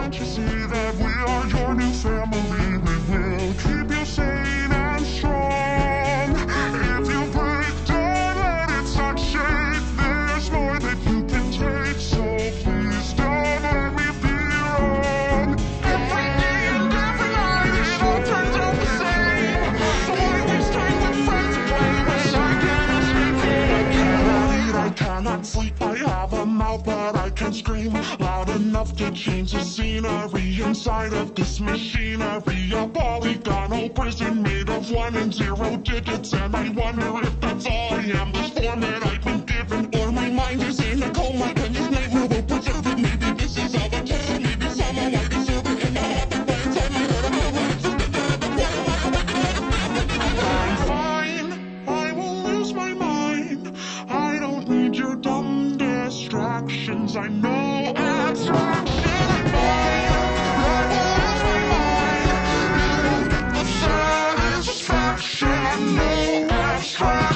Can't you see that we are your new family? We will keep you sane and strong. If you break, don't let it succeed. There's more that you can take, so please don't let me be wrong. Every day and every night it all turns out the same. So why waste time with friends and play when I cannot sleep? I cannot eat, I cannot sleep. I have a mouth but I can scream loud enough to change the scenery inside of this machinery. A polygonal prison made of 1 and 0 digits, and I wonder if that's all I am. This format I've been given, or my mind is in a coma. Can you nightmare will preserve it? Maybe this is all the test. Maybe somehow I deserve it. And I have to find something that I'm fine. I will lose my mind. I don't need your dumb distractions. I know abstraction. I'm fine. I will lose my mind. You don't get the satisfaction. I know abstraction.